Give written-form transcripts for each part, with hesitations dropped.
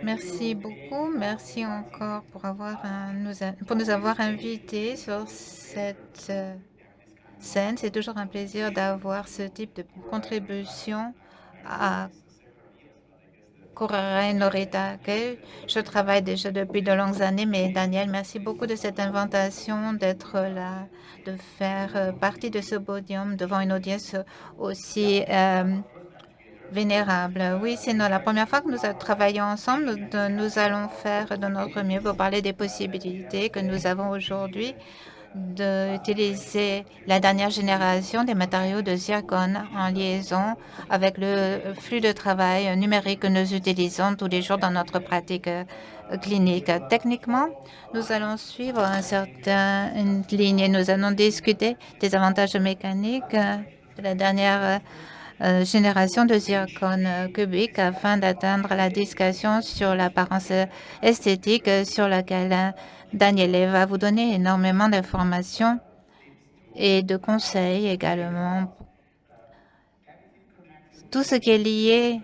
Merci beaucoup. Merci encore pour nous avoir invités sur cette scène. C'est toujours un plaisir d'avoir ce type de contribution à Correa Norita. Je travaille déjà depuis de longues années, mais Daniel, merci beaucoup de cette invitation, d'être là, de faire partie de ce podium devant une audience aussi vénérable. Oui, c'est la première fois que nous travaillons ensemble. Nous allons faire de notre mieux pour parler des possibilités que nous avons aujourd'hui d'utiliser la dernière génération des matériaux de zircon en liaison avec le flux de travail numérique que nous utilisons tous les jours dans notre pratique clinique. Techniquement, nous allons suivre une ligne et nous allons discuter des avantages mécaniques de la dernière génération de zircon cubique afin d'atteindre la discussion sur l'apparence esthétique sur laquelle Daniele va vous donner énormément d'informations et de conseils également. Tout ce qui est lié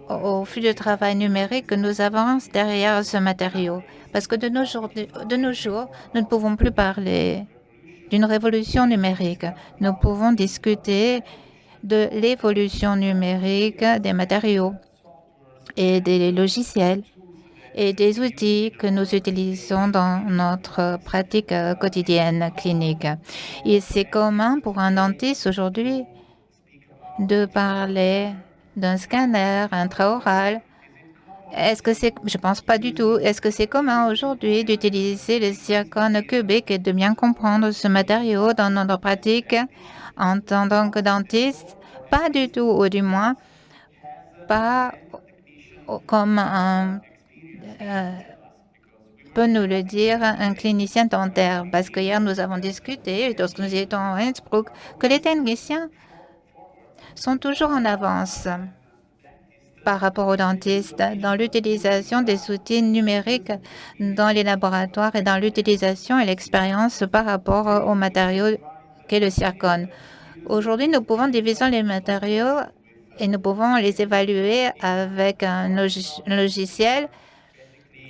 au flux de travail numérique que nous avons derrière ce matériau. Parce que de nos jours, nous ne pouvons plus parler d'une révolution numérique. Nous pouvons discuter de l'évolution numérique des matériaux et des logiciels et des outils que nous utilisons dans notre pratique quotidienne clinique. Et c'est commun pour un dentiste aujourd'hui de parler d'un scanner intraoral. Est-ce que c'est, je pense pas du tout. Est-ce que c'est commun aujourd'hui d'utiliser le zircone cubique et de bien comprendre ce matériau dans notre pratique en tant que dentiste? Pas du tout, ou du moins pas comme peut nous le dire un clinicien dentaire. Parce que hier, nous avons discuté, lorsque nous étions à Innsbruck, que les techniciens sont toujours en avance par rapport aux dentistes dans l'utilisation des outils numériques dans les laboratoires et dans l'utilisation et l'expérience par rapport aux matériaux qu'est le zircone. Aujourd'hui, nous pouvons diviser les matériaux et nous pouvons les évaluer avec un logiciel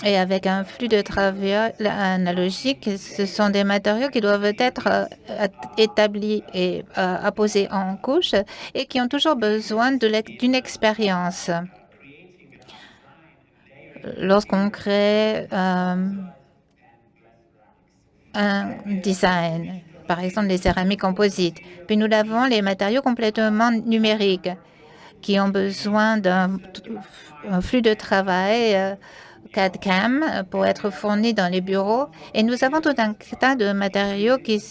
et avec un flux de travail analogique. Ce sont des matériaux qui doivent être établis et apposés en couche et qui ont toujours besoin d'une expérience. Lorsqu'on crée un design, par exemple les céramiques composites, puis nous avons les matériaux complètement numériques qui ont besoin d'un flux de travail CAD/CAM pour être fournis dans les bureaux. Et nous avons tout un tas de matériaux qui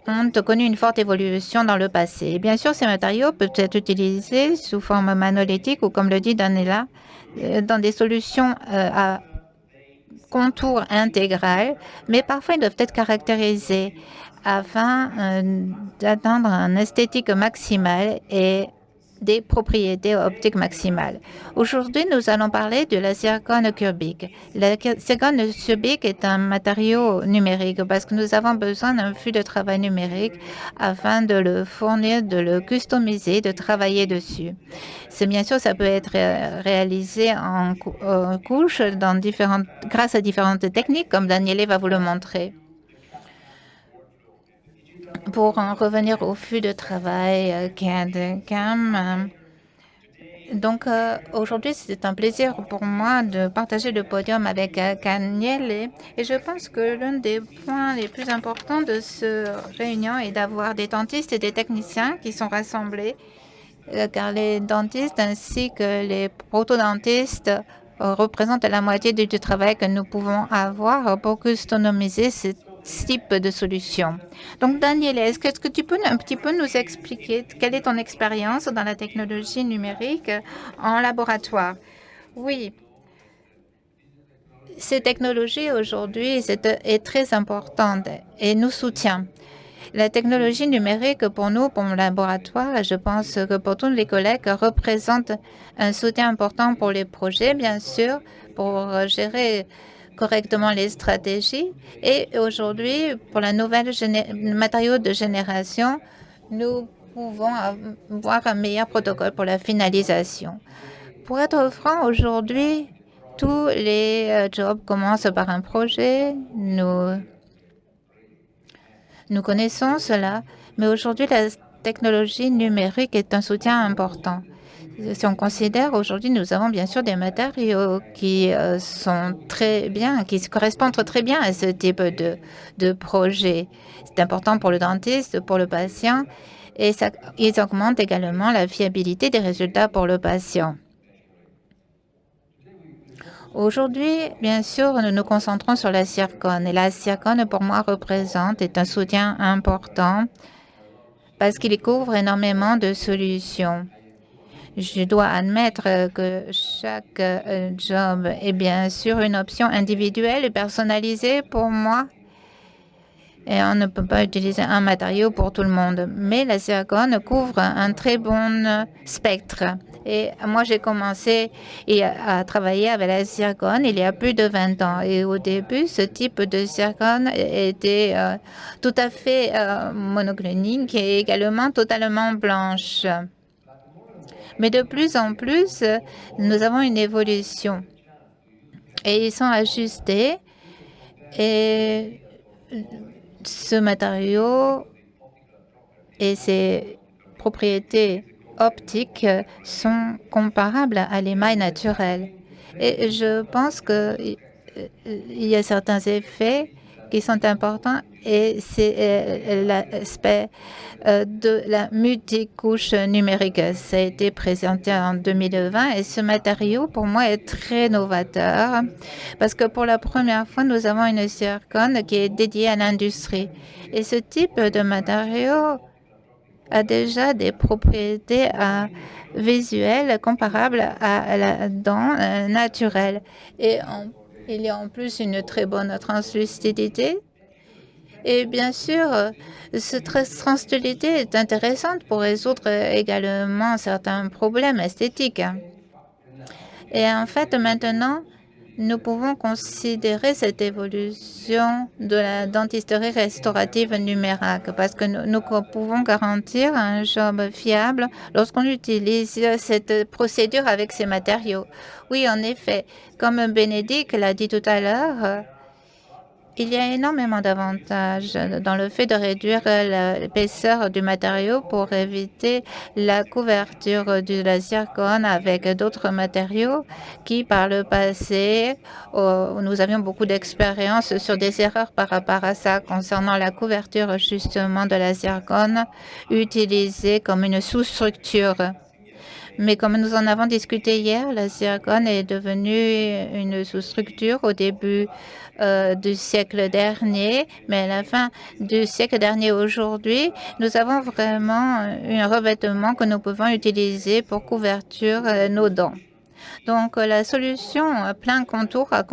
ont connu une forte évolution dans le passé. Et bien sûr, ces matériaux peuvent être utilisés sous forme monolithique ou, comme le dit Daniela, dans des solutions à contour intégral, mais parfois ils doivent être caractérisés afin d'atteindre un esthétique maximale et des propriétés optiques maximales. Aujourd'hui, nous allons parler de la zircone cubique. La zircone cubique est un matériau numérique parce que nous avons besoin d'un flux de travail numérique afin de le fournir, de le customiser, de travailler dessus. C'est bien sûr, ça peut être réalisé en couches grâce à différentes techniques, comme Daniele va vous le montrer. Pour en revenir au flux de travail CAD/CAM, donc aujourd'hui, c'est un plaisir pour moi de partager le podium avec Daniele et je pense que l'un des points les plus importants de cette réunion est d'avoir des dentistes et des techniciens qui sont rassemblés car les dentistes ainsi que les protodontistes représentent la moitié du travail que nous pouvons avoir pour customiser ce type de solution. Donc, Daniel, est-ce que tu peux un petit peu nous expliquer quelle est ton expérience dans la technologie numérique en laboratoire? Oui, ces technologies aujourd'hui est très importante et nous soutient. La technologie numérique pour nous, pour mon laboratoire, et je pense que pour tous les collègues, représente un soutien important pour les projets, bien sûr, pour gérer correctement les stratégies. Et aujourd'hui, pour la nouvelle matériaux de génération, nous pouvons avoir un meilleur protocole pour la finalisation. Pour être franc, aujourd'hui, tous les jobs commencent par un projet. Nous connaissons cela, mais aujourd'hui, la technologie numérique est un soutien important. Si on considère aujourd'hui, nous avons bien sûr des matériaux qui sont très bien, qui se correspondent très bien à ce type de projet. C'est important pour le dentiste, pour le patient, et ils augmentent également la fiabilité des résultats pour le patient. Aujourd'hui, bien sûr, nous nous concentrons sur la zircone. Et la zircone, pour moi, est un soutien important parce qu'il couvre énormément de solutions. Je dois admettre que chaque job est bien sûr une option individuelle et personnalisée pour moi. Et on ne peut pas utiliser un matériau pour tout le monde. Mais la zircone couvre un très bon spectre. Et moi, j'ai commencé à travailler avec la zircone il y a plus de 20 ans. Et au début, ce type de zircone était tout à fait monoclinique et également totalement blanche. Mais de plus en plus, nous avons une évolution. Et ils sont ajustés. Et ce matériau et ses propriétés optiques sont comparables à l'émail naturel. Et je pense qu'il y a certains effets qui sont importants et c'est l'aspect de la multicouche numérique. Ça a été présenté en 2020 et ce matériau pour moi est très novateur parce que pour la première fois nous avons une zircone qui est dédiée à l'industrie et ce type de matériau a déjà des propriétés visuelles comparables à la dent naturelle et il y a en plus une très bonne translucidité. Et bien sûr, cette translucidité est intéressante pour résoudre également certains problèmes esthétiques. Et en fait, maintenant, nous pouvons considérer cette évolution de la dentisterie restaurative numérique parce que nous pouvons garantir un job fiable lorsqu'on utilise cette procédure avec ces matériaux. Oui, en effet, comme Bénédicte l'a dit tout à l'heure, il y a énormément d'avantages dans le fait de réduire l'épaisseur du matériau pour éviter la couverture de la zircone avec d'autres matériaux qui, par le passé, nous avions beaucoup d'expérience sur des erreurs par rapport à ça concernant la couverture justement de la zircone utilisée comme une sous-structure. Mais comme nous en avons discuté hier, la zircone est devenue une sous-structure au début du siècle dernier, mais à la fin du siècle dernier aujourd'hui, nous avons vraiment un revêtement que nous pouvons utiliser pour couverture nos dents. Donc la solution plein contour à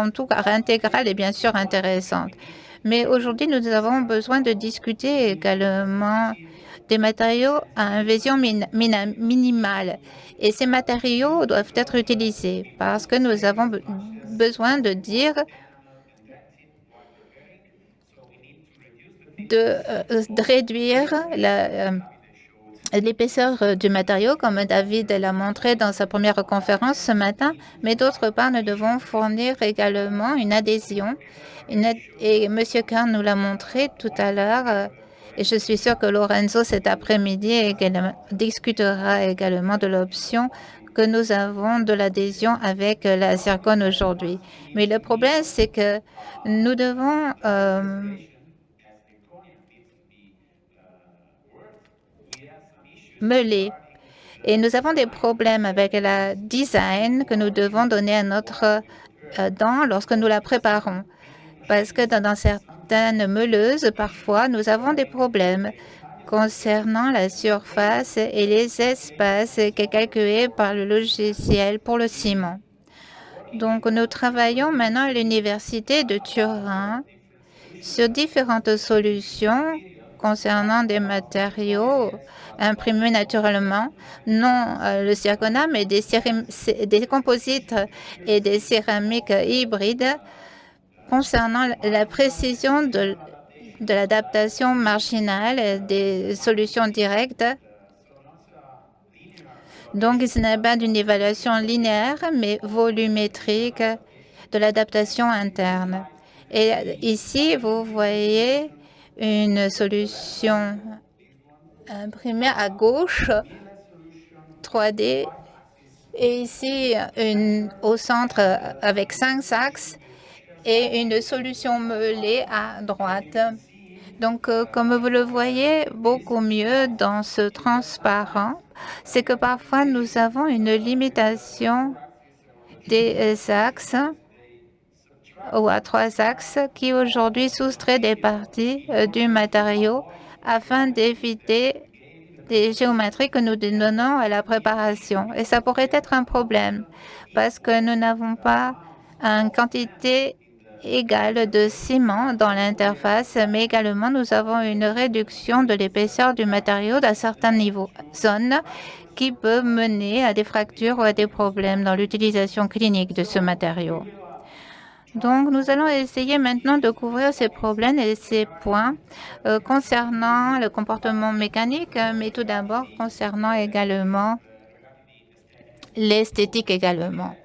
intégral est bien sûr intéressante. Mais aujourd'hui, nous avons besoin de discuter également des matériaux à invasion minimale. Et ces matériaux doivent être utilisés parce que nous avons besoin de dire de réduire l'épaisseur du matériau, comme David l'a montré dans sa première conférence ce matin, mais d'autre part, nous devons fournir également une adhésion. Et M. Kern nous l'a montré tout à l'heure, et je suis sûre que Lorenzo cet après-midi discutera également de l'option que nous avons de l'adhésion avec la zircone aujourd'hui. Mais le problème, c'est que nous devons mêler. Et nous avons des problèmes avec la design que nous devons donner à notre dent lorsque nous la préparons. Parce que dans certaines meuleuses, parfois, nous avons des problèmes concernant la surface et les espaces qui est calculé par le logiciel pour le ciment. Donc, nous travaillons maintenant à l'Université de Turin sur différentes solutions concernant des matériaux imprimés naturellement, non le zircona, mais des composites et des céramiques hybrides concernant la précision de l'adaptation marginale des solutions directes. Donc, ce n'est pas d'une évaluation linéaire, mais volumétrique de l'adaptation interne. Et ici, vous voyez une solution imprimée à gauche, 3D, et ici, au centre avec 5 axes, et une solution meulée à droite. Donc, comme vous le voyez beaucoup mieux dans ce transparent, c'est que parfois nous avons une limitation des axes ou à 3 axes qui aujourd'hui soustrait des parties du matériau afin d'éviter des géométries que nous donnons à la préparation. Et ça pourrait être un problème parce que nous n'avons pas une quantité égale de ciment dans l'interface, mais également nous avons une réduction de l'épaisseur du matériau d'un certain niveau, zone, qui peut mener à des fractures ou à des problèmes dans l'utilisation clinique de ce matériau. Donc, nous allons essayer maintenant de couvrir ces problèmes et ces points concernant le comportement mécanique, mais tout d'abord concernant également l'esthétique également.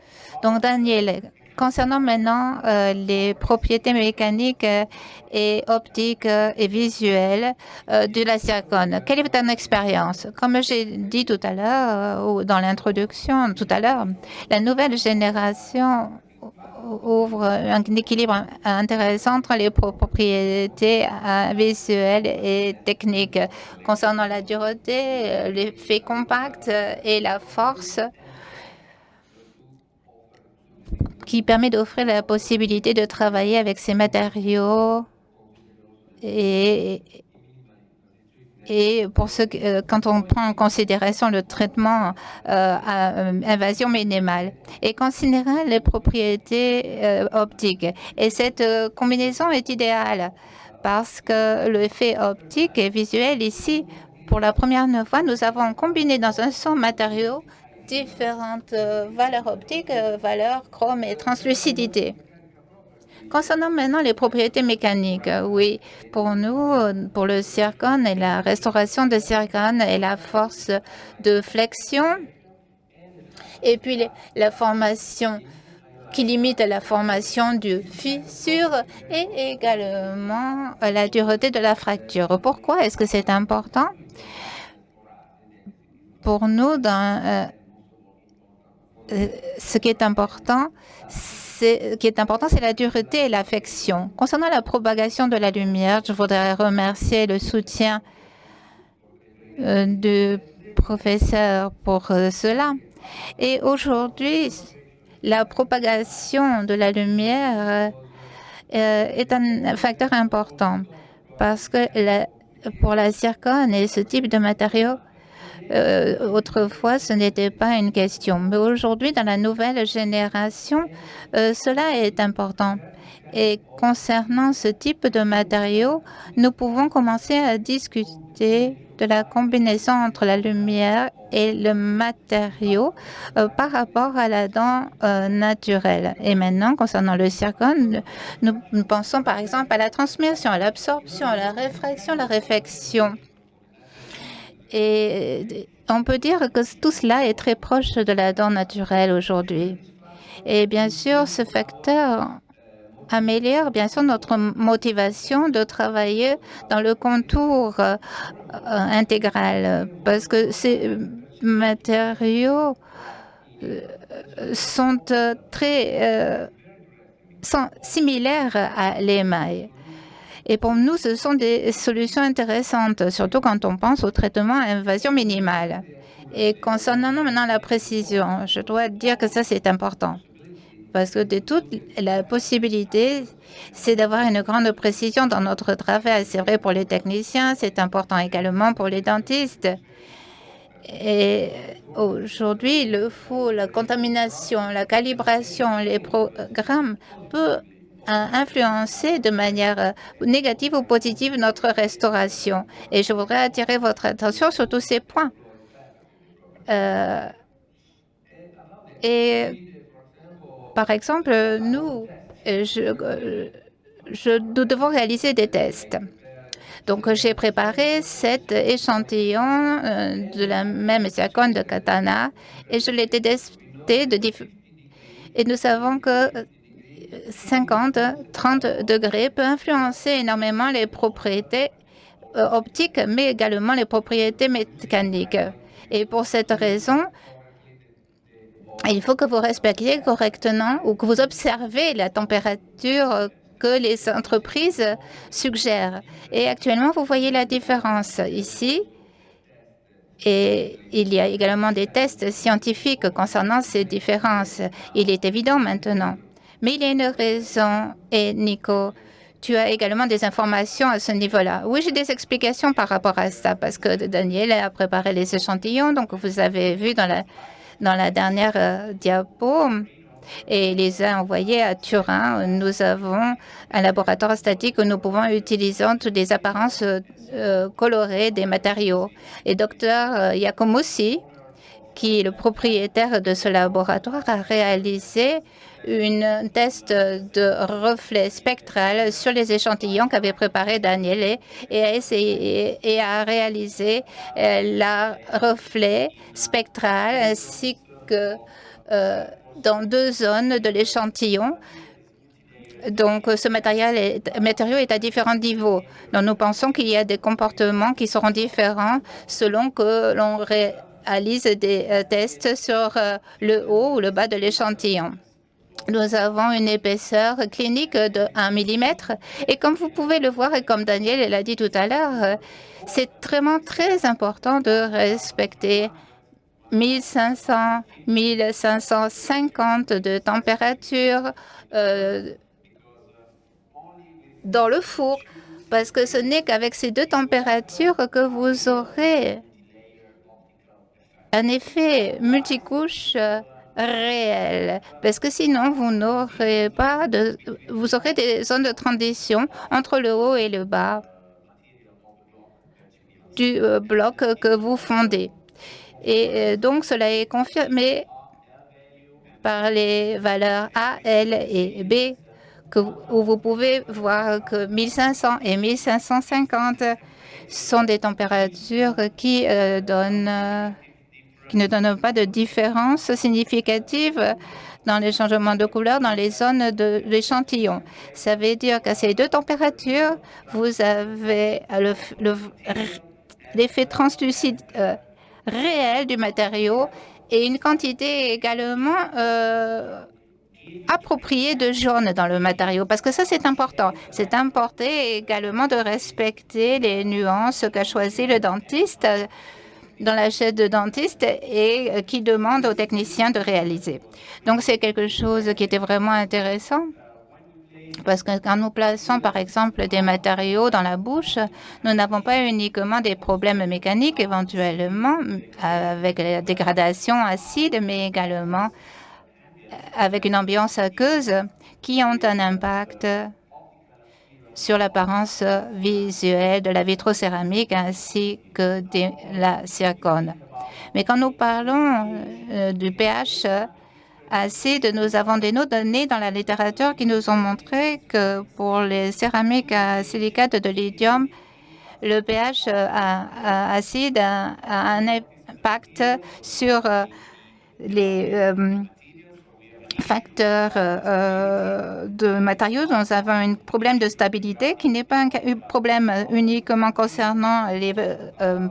Donc, Daniel, concernant maintenant les propriétés mécaniques et optiques et visuelles de la zircone, quelle est ton expérience? Comme j'ai dit tout à l'heure, ou dans l'introduction tout à l'heure, la nouvelle génération ouvre un équilibre intéressant entre les propriétés visuelles et techniques concernant la dureté, l'effet compact et la force qui permet d'offrir la possibilité de travailler avec ces matériaux et pour ce, quand on prend en considération le traitement à invasion minimale et considérant les propriétés optiques. Et cette combinaison est idéale parce que l'effet optique et visuel ici, pour la première fois, nous avons combiné dans un seul matériau différentes valeurs optiques, valeurs chrome et translucidité. Concernant maintenant les propriétés mécaniques, oui, pour nous, pour le zircone et la restauration de zircone et la force de flexion, et puis la formation qui limite la formation de fissure et également la dureté de la fracture. Pourquoi est-ce que c'est important? Pour nous, ce qui est important, c'est la dureté et l'affection. Concernant la propagation de la lumière, je voudrais remercier le soutien du professeur pour cela. Et aujourd'hui, la propagation de la lumière est un facteur important parce que pour la zircone et ce type de matériau, autrefois, ce n'était pas une question. Mais aujourd'hui, dans la nouvelle génération, cela est important. Et concernant ce type de matériaux, nous pouvons commencer à discuter de la combinaison entre la lumière et le matériau par rapport à la dent naturelle. Et maintenant, concernant le zircone, nous pensons par exemple à la transmission, à l'absorption, à la réfraction, la réflexion. Et on peut dire que tout cela est très proche de la dent naturelle aujourd'hui. Et bien sûr, ce facteur améliore bien sûr notre motivation de travailler dans le contour intégral parce que ces matériaux sont sont similaires à l'émail. Et pour nous, ce sont des solutions intéressantes, surtout quand on pense au traitement à invasion minimale. Et concernant maintenant la précision, je dois dire que ça, c'est important. Parce que de toute la possibilité, c'est d'avoir une grande précision dans notre travail. C'est vrai pour les techniciens, c'est important également pour les dentistes. Et aujourd'hui, il faut la contamination, la calibration, les programmes peuvent influencer de manière négative ou positive notre restauration. Et je voudrais attirer votre attention sur tous ces points. Et par exemple, nous, nous devons réaliser des tests. Donc, j'ai préparé 7 échantillons de la même zircone de Katana et je l'ai testé et nous savons que 50, 30 degrés peut influencer énormément les propriétés optiques, mais également les propriétés mécaniques. Et pour cette raison, il faut que vous respectiez correctement ou que vous observez la température que les entreprises suggèrent. Et actuellement, vous voyez la différence ici. Et il y a également des tests scientifiques concernant ces différences. Il est évident maintenant. Mais il y a une raison. Et Nico, tu as également des informations à ce niveau-là. Oui, j'ai des explications par rapport à ça parce que Daniel a préparé les échantillons. Donc, vous avez vu dans la dernière diapo et les a envoyés à Turin. Nous avons un laboratoire statique où nous pouvons utiliser toutes les apparences colorées des matériaux. Et Dr Iacomossi, qui est le propriétaire de ce laboratoire, a réalisé un test de reflet spectral sur les échantillons qu'avait préparé Daniele et a réalisé le reflet spectral ainsi que dans 2 zones de l'échantillon. Donc, ce matériau est à différents niveaux. Donc, nous pensons qu'il y a des comportements qui seront différents selon que l'on réalise des tests sur le haut ou le bas de l'échantillon. Nous avons une épaisseur clinique de 1 mm. Et comme vous pouvez le voir, et comme Daniel l'a dit tout à l'heure, c'est vraiment très important de respecter 1500, 1550 de température dans le four, parce que ce n'est qu'avec ces 2 températures que vous aurez un effet multicouche réel, parce que sinon vous n'aurez pas vous aurez des zones de transition entre le haut et le bas du bloc que vous fondez. Et donc cela est confirmé par les valeurs A, L et B, où vous pouvez voir que 1500 et 1550 sont des températures qui ne donnent pas de différence significative dans les changements de couleur dans les zones de l'échantillon. Ça veut dire qu'à ces 2 températures, vous avez l'effet translucide réel du matériau et une quantité également appropriée de jaune dans le matériau, parce que ça, c'est important. C'est important également de respecter les nuances qu'a choisi le dentiste dans la chaise de dentiste et qui demande aux techniciens de réaliser. Donc, c'est quelque chose qui était vraiment intéressant. Parce que quand nous plaçons, par exemple, des matériaux dans la bouche, nous n'avons pas uniquement des problèmes mécaniques éventuellement avec la dégradation acide, mais également avec une ambiance aqueuse qui ont un impact sur l'apparence visuelle de la vitrocéramique ainsi que de la zircone. Mais quand nous parlons du pH acide, nous avons des données dans la littérature qui nous ont montré que pour les céramiques à silicate de lithium, le pH acide a un impact sur les facteurs de matériaux. Nous avons un problème de stabilité qui n'est pas un problème uniquement concernant les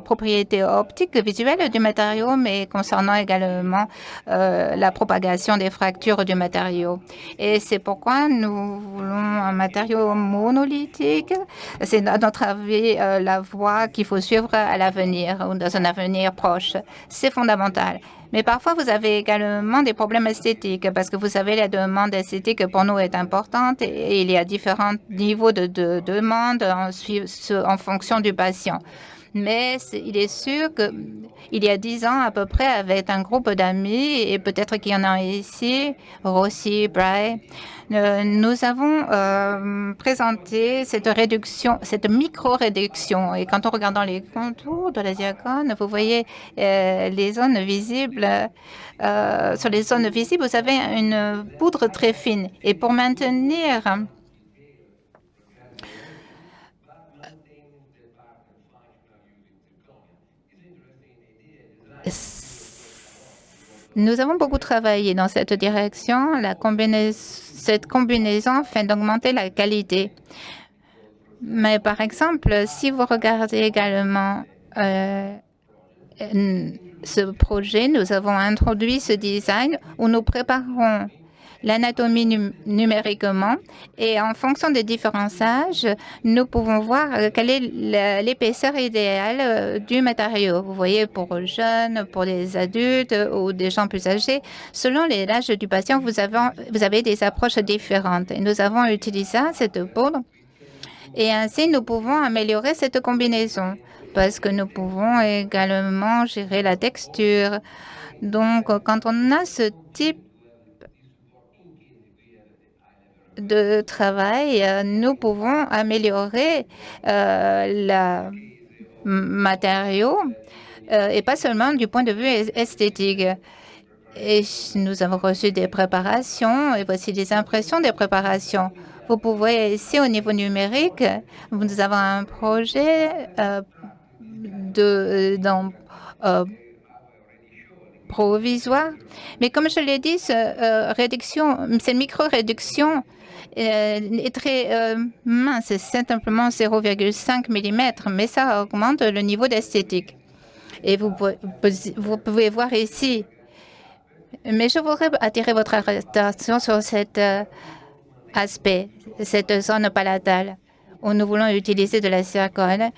propriétés optiques visuelles du matériau, mais concernant également la propagation des fractures du matériau. Et c'est pourquoi nous voulons un matériau monolithique. C'est à notre avis la voie qu'il faut suivre à l'avenir ou dans un avenir proche. C'est fondamental. Mais parfois, vous avez également des problèmes esthétiques parce que vous savez, la demande esthétique pour nous est importante et il y a différents niveaux de demande en fonction du patient. Mais il est sûr que il y a 10 ans à peu près avec un groupe d'amis, et peut-être qu'il y en a ici, Rossi, Bray. Nous avons présenté cette réduction, cette micro-réduction. Et quand on regarde dans les contours de la zircone, vous voyez les zones visibles. Sur les zones visibles, vous avez une poudre très fine. Et pour maintenir nous avons beaucoup travaillé dans cette direction. Cette combinaison afin d'augmenter la qualité. Mais par exemple, si vous regardez également ce projet, nous avons introduit ce design où nous préparons l'anatomie numériquement et en fonction des différents âges, nous pouvons voir quelle est l'épaisseur idéale du matériau. Vous voyez, pour les jeunes, pour les adultes ou des gens plus âgés, selon l'âge du patient, vous avez des approches différentes. Et nous avons utilisé cette poudre et ainsi nous pouvons améliorer cette combinaison parce que nous pouvons également gérer la texture. Donc, quand on a ce type de travail, nous pouvons améliorer le matériau et pas seulement du point de vue esthétique. Et nous avons reçu des préparations et voici des impressions des préparations. Vous pouvez ici au niveau numérique, nous avons un projet provisoire. Mais comme je l'ai dit, cette micro-réduction est très mince, c'est simplement 0,5 mm, mais ça augmente le niveau d'esthétique. Et vous pouvez voir ici. Mais je voudrais attirer votre attention sur cet aspect, cette zone palatale, où nous voulons utiliser de la zircone,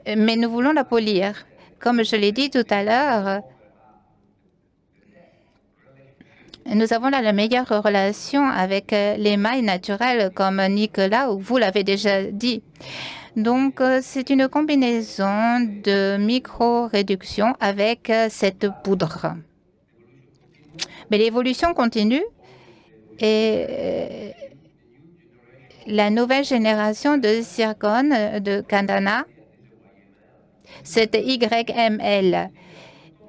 mais nous voulons la polir. Comme je l'ai dit tout à l'heure, nous avons là la meilleure relation avec les mailles naturelles comme Nicolas, ou vous l'avez déjà dit. Donc, c'est une combinaison de micro-réduction avec cette poudre. Mais l'évolution continue et la nouvelle génération de zircone de Candana, c'est YML.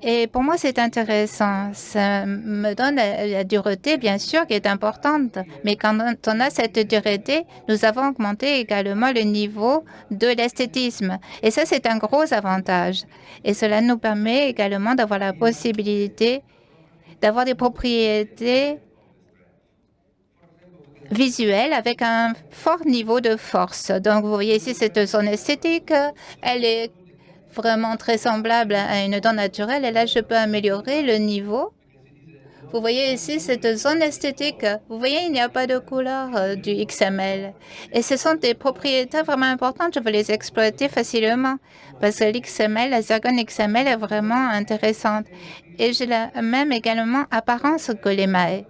Et pour moi, c'est intéressant. Ça me donne la dureté, bien sûr, qui est importante. Mais quand on a cette dureté, nous avons augmenté également le niveau de l'esthétisme. Et ça, c'est un gros avantage. Et cela nous permet également d'avoir la possibilité d'avoir des propriétés visuelles avec un fort niveau de force. Donc, vous voyez ici cette zone esthétique, elle est vraiment très semblable à une dent naturelle. Et là, je peux améliorer le niveau. Vous voyez ici cette zone esthétique. Vous voyez, il n'y a pas de couleur du XML. Et ce sont des propriétés vraiment importantes. Je veux les exploiter facilement parce que l'XML, la zircone XML est vraiment intéressante. Et j'ai la même également apparence que les mailles.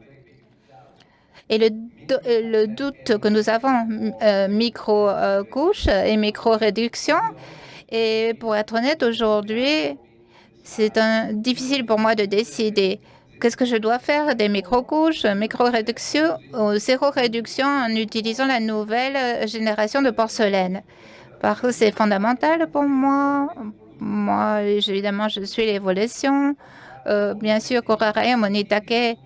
Et le doute que nous avons, micro-couche et micro-réduction, et pour être honnête, aujourd'hui, c'est difficile pour moi de décider. Qu'est-ce que je dois faire? Des micro-couches, micro-réduction ou zéro réduction en utilisant la nouvelle génération de porcelaine? Parce que c'est fondamental pour moi. Moi, évidemment, je suis l'évolution. Bien sûr, Korara et Monitake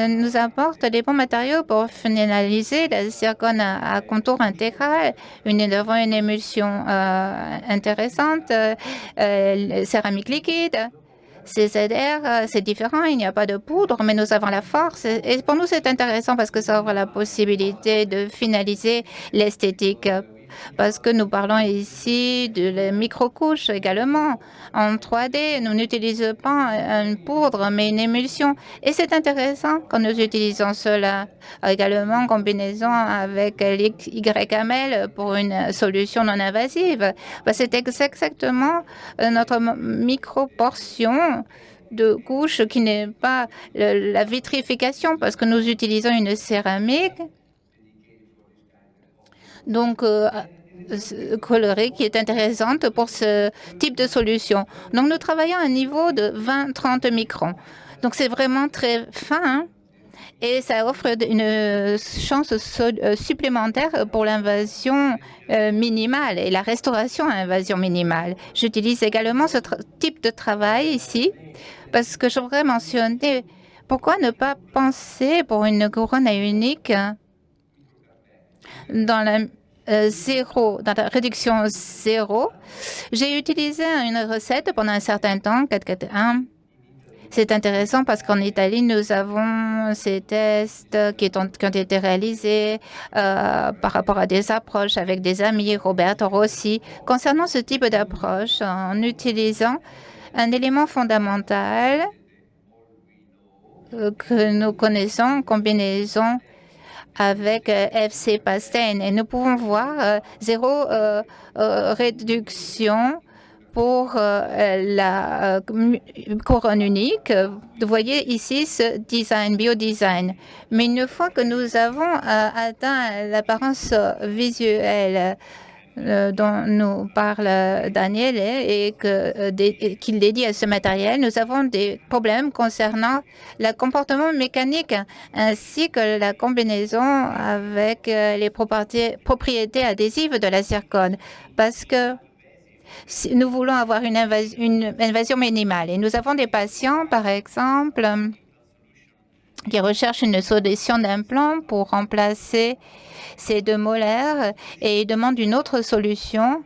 nous apportent les bons matériaux pour finaliser la zircone à contour intégral. Nous avons une émulsion intéressante, céramique liquide. CZR, c'est différent, il n'y a pas de poudre, mais nous avons la force. Et pour nous, c'est intéressant parce que ça ouvre la possibilité de finaliser l'esthétique. Parce que nous parlons ici de la micro-couche également. En 3D, nous n'utilisons pas une poudre, mais une émulsion. Et c'est intéressant quand nous utilisons cela également en combinaison avec l'YML pour une solution non invasive. C'est exactement notre micro-portion de couche qui n'est pas la vitrification parce que nous utilisons une céramique. Donc, colorée qui est intéressante pour ce type de solution. Donc, nous travaillons à un niveau de 20-30 microns. Donc, c'est vraiment très fin, hein, et ça offre une chance supplémentaire pour l'invasion minimale et la restauration à invasion minimale. J'utilise également ce type de travail ici parce que je voudrais mentionner pourquoi ne pas penser pour une couronne à unique dans la dans la réduction zéro. J'ai utilisé une recette pendant un certain temps, 4-4-1. C'est intéressant parce qu'en Italie, nous avons ces tests qui ont été réalisés par rapport à des approches avec des amis, Roberto Rossi, concernant ce type d'approche en utilisant un élément fondamental que nous connaissons, combinaison avec FC Pastène. Et nous pouvons voir zéro réduction pour la couronne unique. Vous voyez ici ce design, biodesign. Mais une fois que nous avons atteint l'apparence visuelle dont nous parle Daniel et qu'il dédie à ce matériel, nous avons des problèmes concernant le comportement mécanique ainsi que la combinaison avec les propriétés adhésives de la zircone. Parce que si nous voulons avoir une invasion minimale. Et nous avons des patients, par exemple, qui recherchent une solution d'implant pour remplacer ces deux molaires et ils demandent une autre solution.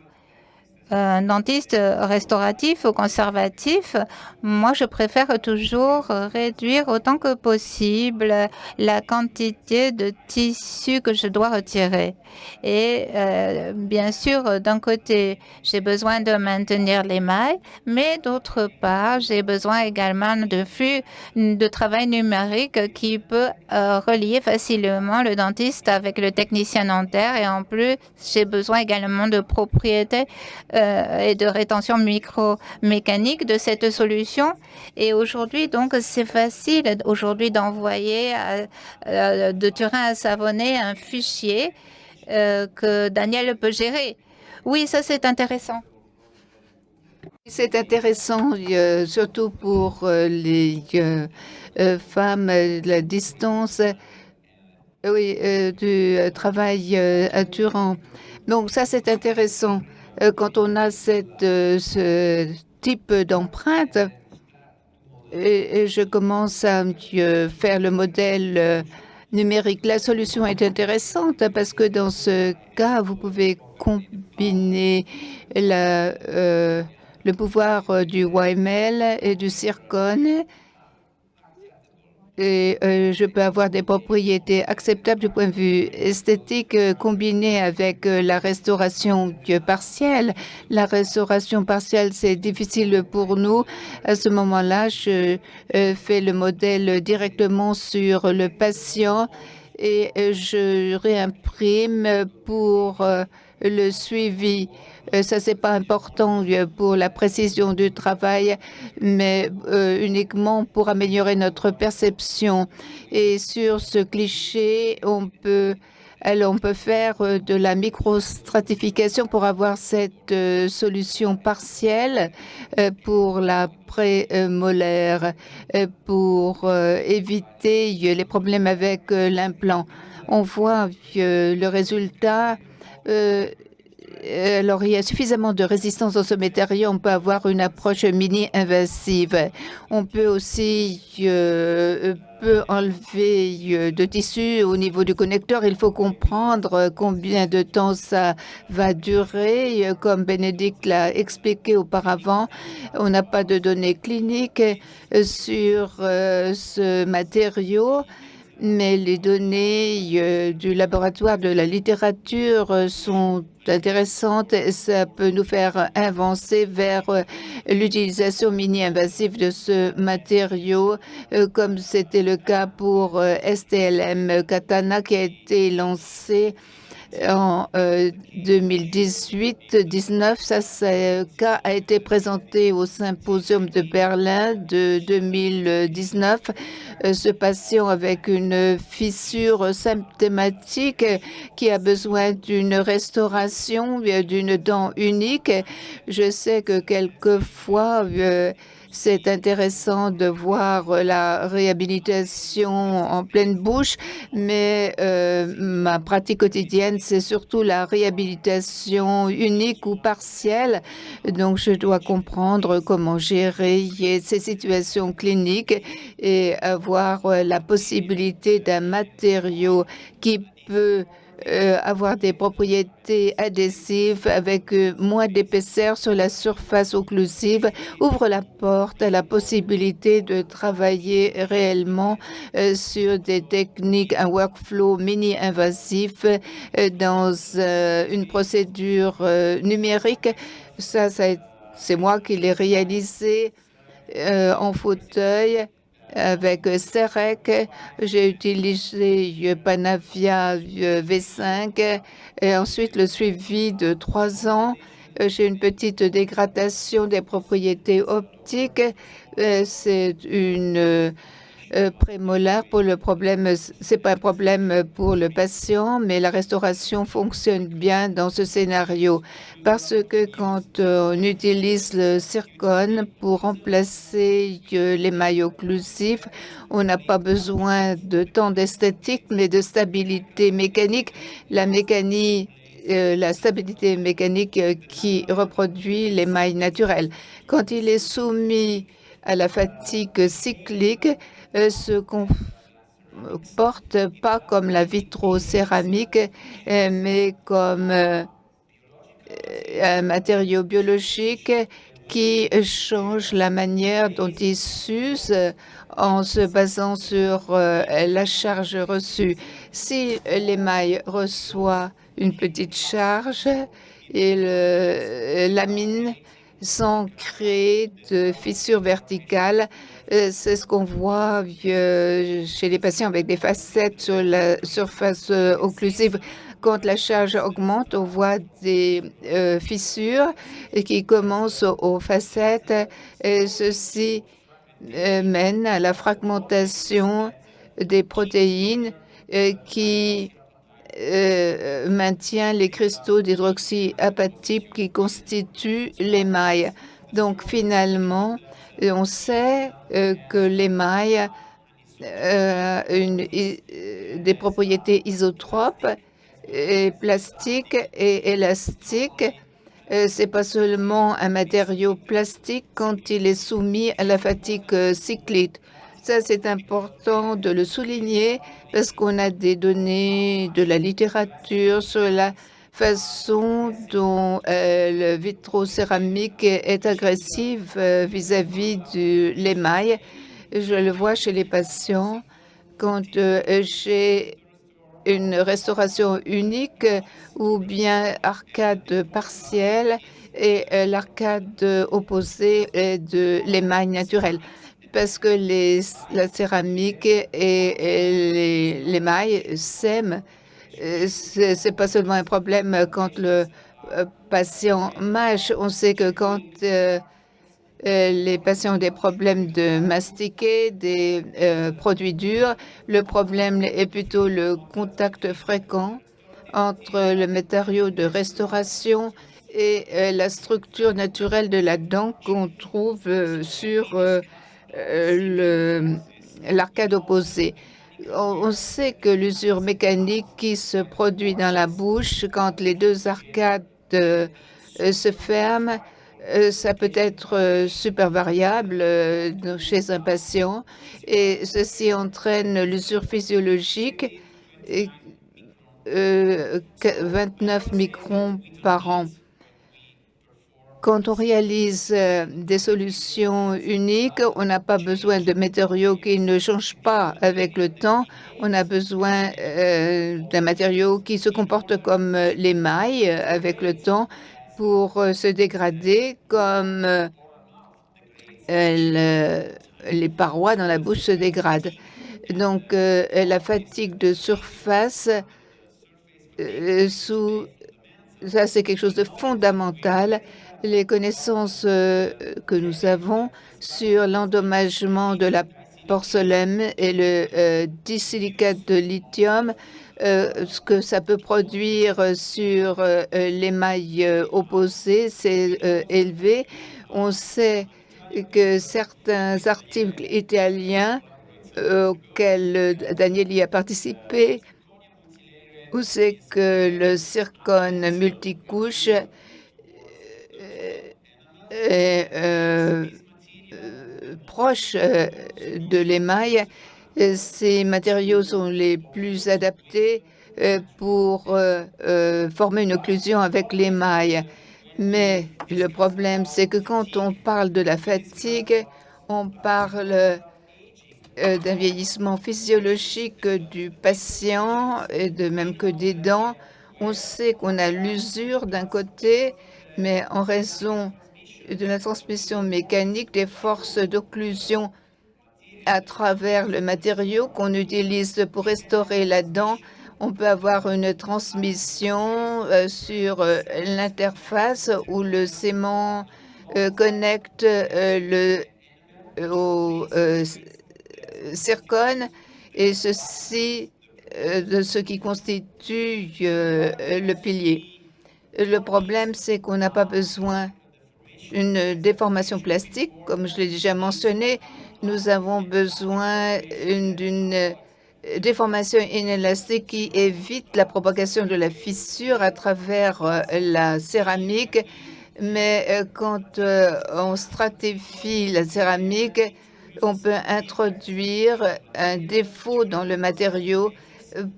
Un dentiste restauratif ou conservatif, moi je préfère toujours réduire autant que possible la quantité de tissu que je dois retirer. Et bien sûr, d'un côté, j'ai besoin de maintenir l'émail, mais d'autre part, j'ai besoin également de flux de travail numérique qui peut relier facilement le dentiste avec le technicien dentaire. Et en plus, j'ai besoin également de propriétés et de rétention micromécanique de cette solution. Et aujourd'hui, donc, c'est facile aujourd'hui d'envoyer de Turin à Savonnet un fichier que Daniel peut gérer. Oui, ça c'est intéressant. C'est intéressant, surtout pour les femmes, la distance oui, du travail à Turin. Donc ça, c'est intéressant. Quand on a ce type d'empreinte, et je commence à faire le modèle numérique. La solution est intéressante parce que dans ce cas, vous pouvez combiner le pouvoir du YML et du zircone. Et je peux avoir des propriétés acceptables du point de vue esthétique combinées avec la restauration partielle. La restauration partielle, c'est difficile pour nous. À ce moment-là, je fais le modèle directement sur le patient et je réimprime pour le suivi. Ça, c'est pas important pour la précision du travail, mais uniquement pour améliorer notre perception. Et sur ce cliché, on peut faire de la microstratification pour avoir cette solution partielle pour la prémolaire, pour éviter les problèmes avec l'implant. On voit le résultat. Alors, il y a suffisamment de résistance dans ce matériau. On peut avoir une approche mini-invasive. On peut aussi enlever de tissu au niveau du connecteur. Il faut comprendre combien de temps ça va durer. Comme Bénédicte l'a expliqué auparavant, on n'a pas de données cliniques sur ce matériau. Mais les données du laboratoire de la littérature sont intéressantes. Ça peut nous faire avancer vers l'utilisation mini-invasive de ce matériau, comme c'était le cas pour STLM Katana qui a été lancé en 2018-19. Ce cas a été présenté au symposium de Berlin de 2019. Ce patient avec une fissure symptomatique qui a besoin d'une restauration d'une dent unique. Je sais que quelquefois, c'est intéressant de voir la réhabilitation en pleine bouche, mais ma pratique quotidienne, c'est surtout la réhabilitation unique ou partielle. Donc, je dois comprendre comment gérer ces situations cliniques et avoir la possibilité d'un matériau qui peut avoir des propriétés adhésives avec moins d'épaisseur sur la surface occlusive ouvre la porte à la possibilité de travailler réellement sur des techniques, un workflow mini-invasif dans une procédure numérique. C'est moi qui l'ai réalisé en fauteuil avec CEREC. J'ai utilisé Panavia V5 et ensuite le suivi de 3 ans. J'ai une petite dégradation des propriétés optiques. C'est une prémolaire pour le problème. C'est pas un problème pour le patient, mais la restauration fonctionne bien dans ce scénario parce que quand on utilise le zircone pour remplacer l'émail occlusif, on n'a pas besoin de tant d'esthétique, mais de stabilité mécanique. La stabilité mécanique qui reproduit l'émail naturel. Quand il est soumis à la fatigue cyclique, se comporte pas comme la vitrocéramique, mais comme un matériau biologique qui change la manière dont il s'use en se basant sur la charge reçue. Si l'émail reçoit une petite charge, il lamine sans créer de fissures verticales. C'est ce qu'on voit chez les patients avec des facettes sur la surface occlusive. Quand la charge augmente, on voit des fissures qui commencent aux facettes. Et ceci mène à la fragmentation des protéines qui maintient les cristaux d'hydroxyapatite qui constituent l'émail. Donc finalement, on sait que l'émail a des propriétés isotropes, et plastiques et élastiques. C'est pas seulement un matériau plastique quand il est soumis à la fatigue cyclique. Ça, c'est important de le souligner parce qu'on a des données de la littérature sur la façon dont le vitrocéramique est agressive vis-à-vis de l'émail. Je le vois chez les patients quand j'ai une restauration unique ou bien arcade partielle et l'arcade opposée est de l'émail naturel parce que la céramique et l'émail s'aiment. C'est pas seulement un problème quand le patient mâche. On sait que quand les patients ont des problèmes de mastiquer, des produits durs, le problème est plutôt le contact fréquent entre le matériau de restauration et la structure naturelle de la dent qu'on trouve sur l'arcade opposée. On sait que l'usure mécanique qui se produit dans la bouche quand les deux arcades se ferment, ça peut être super variable chez un patient et ceci entraîne l'usure physiologique et 29 microns par an. Quand on réalise des solutions uniques, on n'a pas besoin de matériaux qui ne changent pas avec le temps. On a besoin d'un matériau qui se comporte comme l'émail avec le temps pour se dégrader comme les parois dans la bouche se dégradent. Donc, la fatigue de surface Ça, c'est quelque chose de fondamental. Les connaissances que nous avons sur l'endommagement de la porcelaine et le disilicate de lithium, ce que ça peut produire sur l'émail opposé, c'est élevé. On sait que certains articles italiens auxquels Danieli a participé, où c'est que le zircone multicouche est proche de l'émail. Ces matériaux sont les plus adaptés pour former une occlusion avec l'émail. Mais le problème, c'est que quand on parle de la fatigue, on parle d'un vieillissement physiologique du patient et de même que des dents. On sait qu'on a l'usure d'un côté, mais en raison de la transmission mécanique des forces d'occlusion à travers le matériau qu'on utilise pour restaurer la dent, on peut avoir une transmission sur l'interface où le sément connecte au zircone, et ceci de ce qui constitue le pilier. Le problème, c'est qu'on n'a pas besoin d'une déformation plastique, comme je l'ai déjà mentionné. Nous avons besoin d'une déformation inélastique qui évite la propagation de la fissure à travers la céramique. Mais quand on stratifie la céramique, on peut introduire un défaut dans le matériau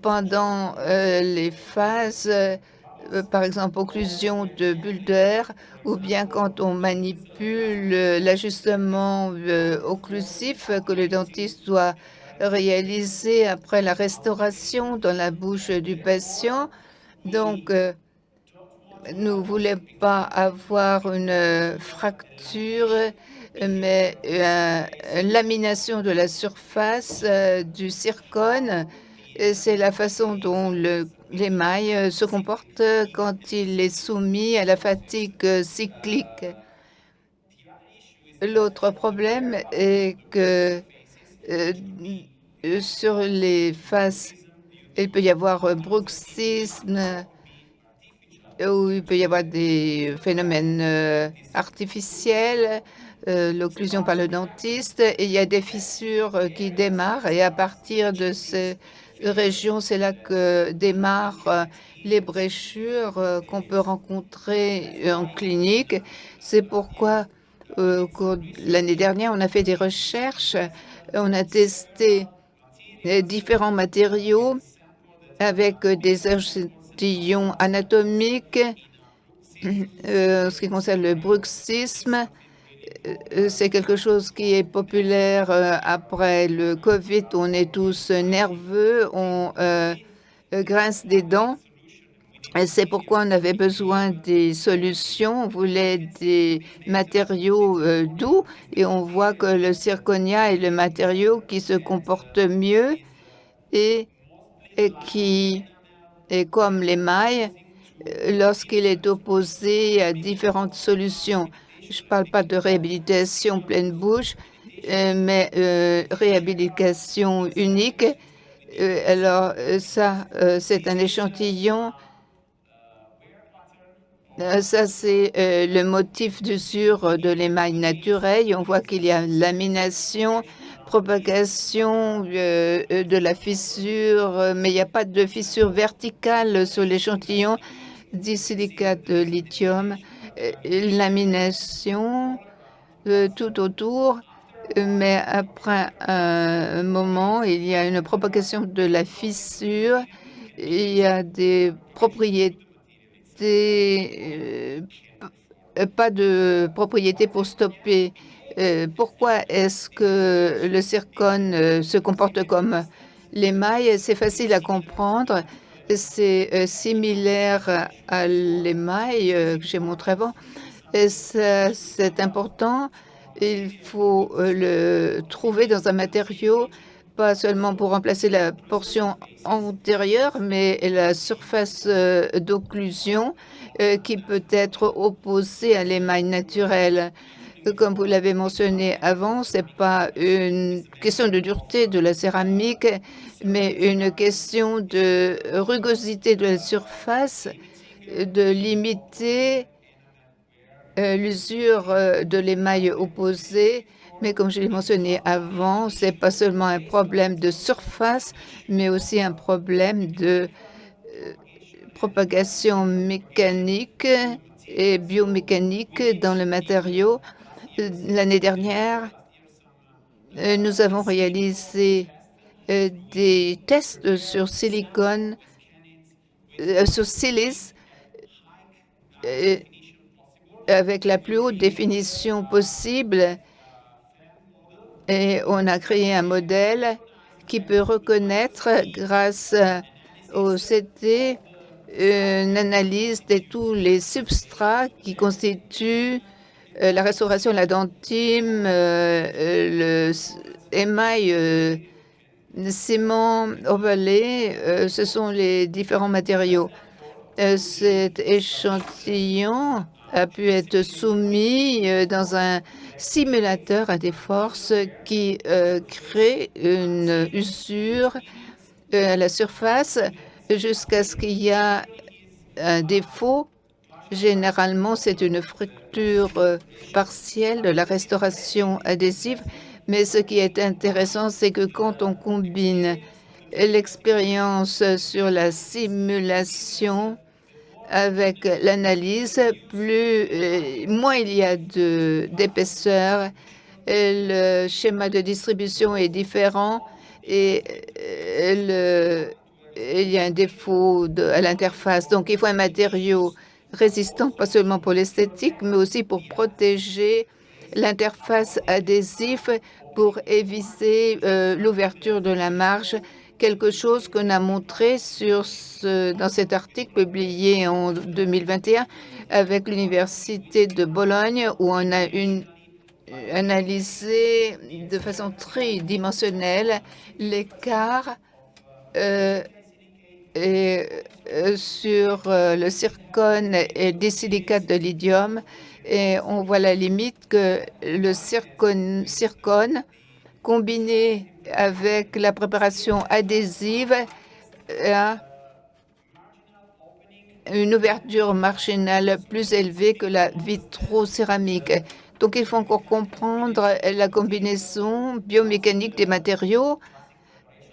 pendant les phases, par exemple, occlusion de bulles d'air, ou bien quand on manipule l'ajustement occlusif que le dentiste doit réaliser après la restauration dans la bouche du patient. Donc, nous ne voulons pas avoir une fracture, mais une lamination de la surface du zircone. C'est la façon dont l'émail se comporte quand il est soumis à la fatigue cyclique. L'autre problème est que sur les faces, il peut y avoir bruxisme, où il peut y avoir des phénomènes artificiels, l'occlusion par le dentiste, et il y a des fissures qui démarrent, et à partir de ces régions, c'est là que démarrent les bréchures qu'on peut rencontrer en clinique. C'est pourquoi l'année dernière, on a fait des recherches, on a testé différents matériaux avec des échantillons anatomiques. En ce qui concerne le bruxisme, c'est quelque chose qui est populaire après le Covid. On est tous nerveux, on grince des dents. C'est pourquoi on avait besoin des solutions. On voulait des matériaux doux, et on voit que le zirconia est le matériau qui se comporte mieux et qui est comme l'émail lorsqu'il est opposé à différentes solutions. Je ne parle pas de réhabilitation pleine bouche, mais réhabilitation unique. Alors ça, c'est un échantillon. Ça, c'est le motif d'usure de l'émail naturel. On voit qu'il y a lamination, propagation de la fissure, mais il n'y a pas de fissure verticale sur l'échantillon disilicate de lithium. Lamination tout autour, mais après un moment, il y a une propagation de la fissure. Il y a des propriétés, pas de propriété pour stopper. Pourquoi est-ce que le zircone se comporte comme l'émail? C'est facile à comprendre. C'est similaire à l'émail que j'ai montré avant. C'est important. Il faut le trouver dans un matériau pas seulement pour remplacer la portion antérieure, mais la surface d'occlusion qui peut être opposée à l'émail naturel. Comme vous l'avez mentionné avant, ce n'est pas une question de dureté de la céramique, mais une question de rugosité de la surface, de limiter l'usure de l'émail opposé. Mais comme je l'ai mentionné avant, ce n'est pas seulement un problème de surface, mais aussi un problème de propagation mécanique et biomécanique dans le matériau. L'année dernière, nous avons réalisé des tests sur silicone, sur silice, avec la plus haute définition possible, et on a créé un modèle qui peut reconnaître, grâce au CT, une analyse de tous les substrats qui constituent la restauration de la dentine, le émail, ciment, overlay, ce sont les différents matériaux. Cet échantillon a pu être soumis dans un simulateur à des forces qui créent une usure à la surface jusqu'à ce qu'il y ait un défaut. Généralement, c'est une fracture partielle de la restauration adhésive, mais ce qui est intéressant, c'est que quand on combine l'expérience sur la simulation avec l'analyse, moins il y a d'épaisseur, le schéma de distribution est différent et il y a un défaut à l'interface. Donc, il faut un matériau résistant, pas seulement pour l'esthétique, mais aussi pour protéger l'interface adhésive, pour éviter l'ouverture de la marge, quelque chose qu'on a montré dans cet article publié en 2021 avec l'Université de Bologne, où on a analysé de façon tridimensionnelle l'écart sur le zircone et des silicates de l'idium, et on voit la limite que le zircone combiné avec la préparation adhésive a une ouverture marginale plus élevée que la vitrocéramique. Donc, il faut encore comprendre la combinaison biomécanique des matériaux,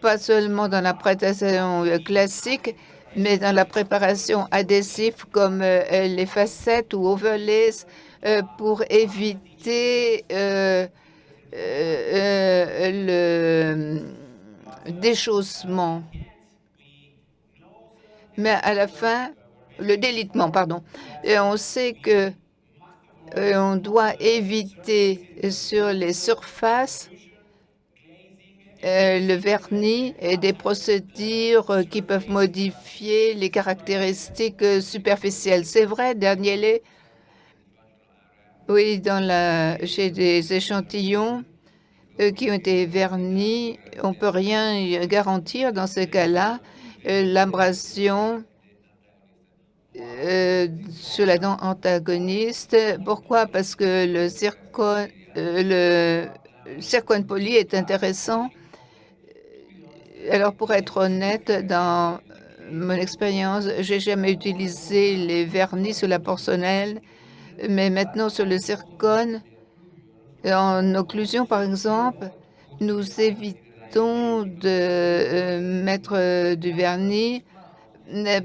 pas seulement dans la préparation classique, mais dans la préparation adhésive comme les facettes ou overlays pour éviter le déchaussement. Mais à la fin, le délitement, pardon. Et on sait que on doit éviter sur les surfaces le vernis et des procédures qui peuvent modifier les caractéristiques superficielles. C'est vrai, Daniele? Oui, chez des échantillons qui ont été vernis, on ne peut rien garantir dans ce cas-là. L'abrasion sur la dent antagoniste. Pourquoi? Parce que le zircone poli est intéressant. Alors, pour être honnête, dans mon expérience, j'ai jamais utilisé les vernis sur la porcelaine, mais maintenant sur le zircone, en occlusion par exemple, nous évitons de mettre du vernis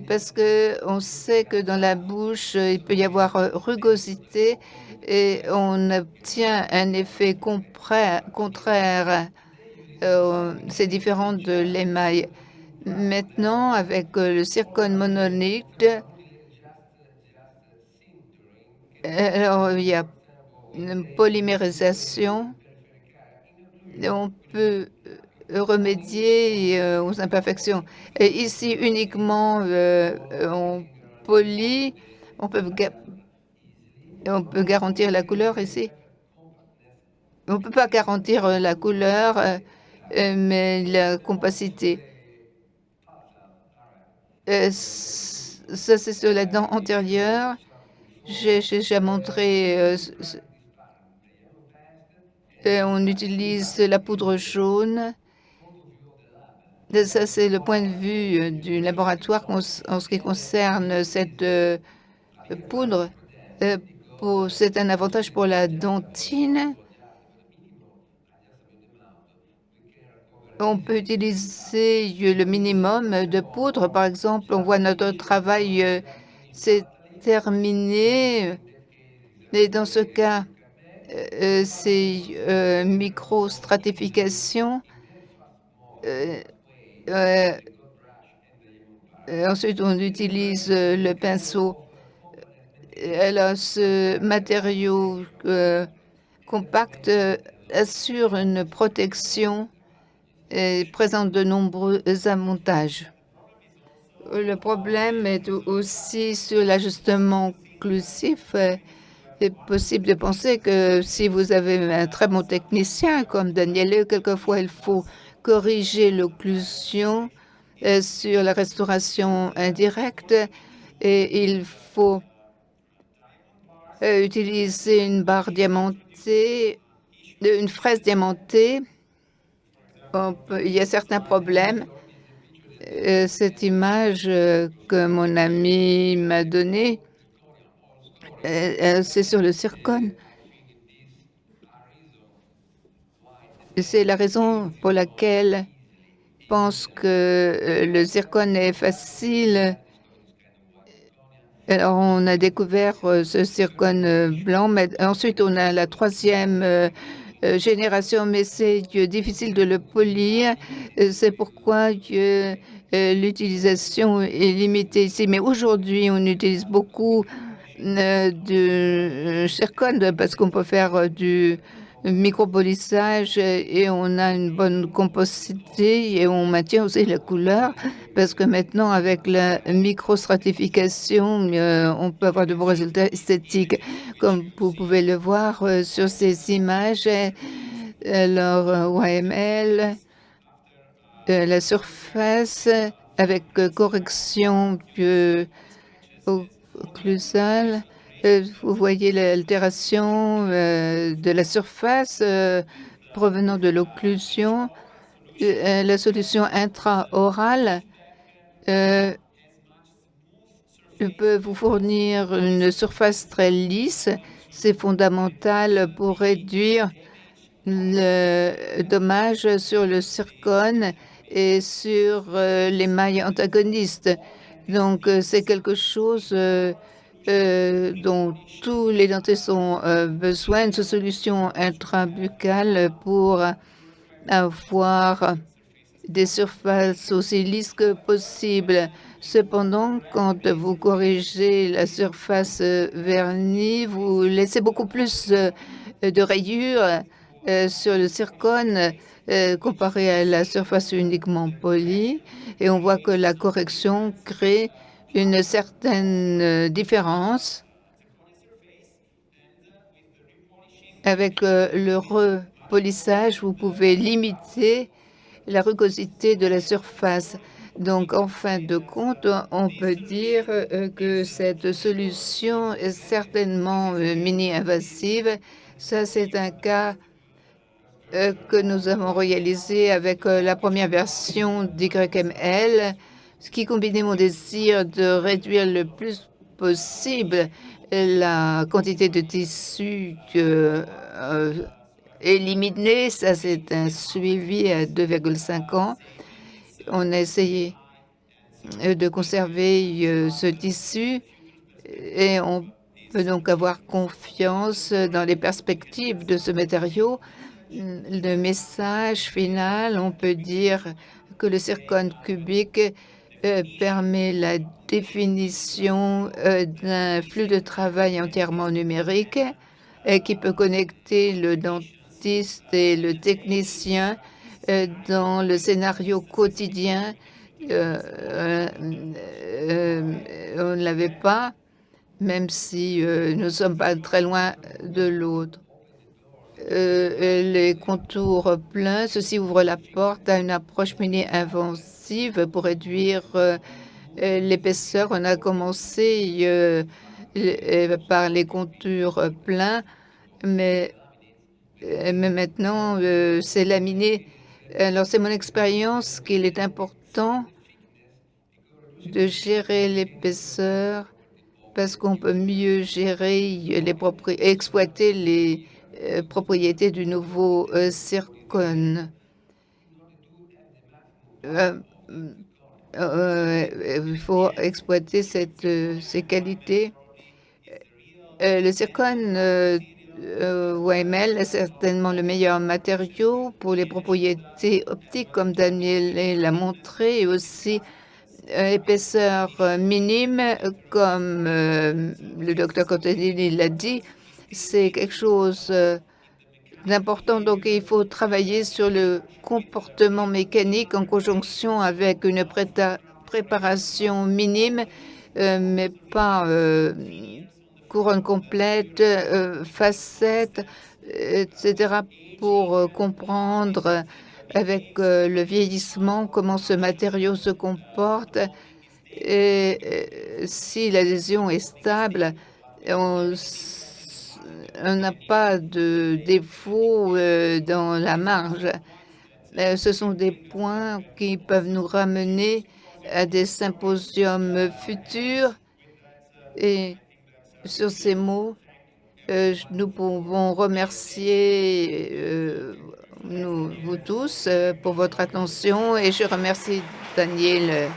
parce que on sait que dans la bouche, il peut y avoir rugosité et on obtient un effet contraire. C'est différent de l'émail. Maintenant, avec le zircone monolithe, alors il y a une polymérisation. On peut remédier aux imperfections. Et ici, uniquement on polie, on peut garantir la couleur ici. On ne peut pas garantir la couleur. mais la compacité. Ça, c'est sur la dent antérieure. J'ai déjà montré, on utilise la poudre jaune. Ça, c'est le point de vue du laboratoire en ce qui concerne cette poudre. Euh, c'est un avantage pour la dentine. On peut utiliser le minimum de poudre. Par exemple, on voit notre travail s'est terminé. Et dans ce cas, c'est microstratification. Euh, euh, Ensuite, on utilise le pinceau. Alors, ce matériau compact assure une protection et présente de nombreux avantages. Le problème est aussi sur l'ajustement occlusif. C'est possible de penser que si vous avez un très bon technicien comme Daniele, quelquefois il faut corriger l'occlusion sur la restauration indirecte et il faut utiliser une barre diamantée, une fraise diamantée. Il y a certains problèmes. Cette image que mon ami m'a donnée, c'est sur le zircone. C'est la raison pour laquelle je pense que le zircone est facile. Alors, on a découvert ce zircone blanc, mais ensuite on a la troisième génération, mais c'est difficile de le polir. C'est pourquoi l'utilisation est limitée ici. Mais aujourd'hui, on utilise beaucoup de zircone parce qu'on peut faire du micropolissage et on a une bonne composité et on maintient aussi la couleur parce que maintenant avec la microstratification on peut avoir de bons résultats esthétiques comme vous pouvez le voir sur ces images. Alors YML la surface avec correction occlusale. Vous voyez l'altération de la surface provenant de l'occlusion. La solution intraorale peut vous fournir une surface très lisse. C'est fondamental pour réduire le dommage sur le zircone et sur les mailles antagonistes. Donc, c'est quelque chose dont tous les dentistes ont besoin, de solutions intrabuccales pour avoir des surfaces aussi lisses que possible. Cependant, quand vous corrigez la surface vernie, vous laissez beaucoup plus de rayures sur le zircone comparé à la surface uniquement polie. Et on voit que la correction crée une certaine différence avec le repolissage. Vous pouvez limiter la rugosité de la surface. Donc, en fin de compte, on peut dire que cette solution est certainement mini-invasive. Ça, c'est un cas que nous avons réalisé avec la première version d'YML, ce qui combinait mon désir de réduire le plus possible la quantité de tissu éliminé. Ça, c'est un suivi à 2,5 ans. On a essayé de conserver ce tissu et on peut donc avoir confiance dans les perspectives de ce matériau. Le message final, on peut dire que le zircone cubique permet la définition d'un flux de travail entièrement numérique qui peut connecter le dentiste et le technicien dans le scénario quotidien. On ne l'avait pas, même si nous ne sommes pas très loin de l'autre. les contours pleins. Ceci ouvre la porte à une approche mini-invasive pour réduire l'épaisseur. On a commencé par les contours pleins, mais maintenant, c'est laminé. Alors, c'est mon expérience qu'il est important de gérer l'épaisseur parce qu'on peut mieux gérer exploiter les propriétés du nouveau zircone. Il faut exploiter ces qualités. Le zircone OML est certainement le meilleur matériau pour les propriétés optiques, comme Daniel l'a montré, et aussi épaisseur minime, comme le docteur Cottadini l'a dit. C'est quelque chose d'important. Donc, il faut travailler sur le comportement mécanique en conjonction avec une préparation minime, mais pas couronne complète, facettes, etc., pour comprendre avec le vieillissement comment ce matériau se comporte. Et si l'adhésion est stable, on n'a pas de défaut dans la marge. Ce sont des points qui peuvent nous ramener à des symposiums futurs. Et sur ces mots, nous pouvons remercier vous tous pour votre attention et je remercie Daniel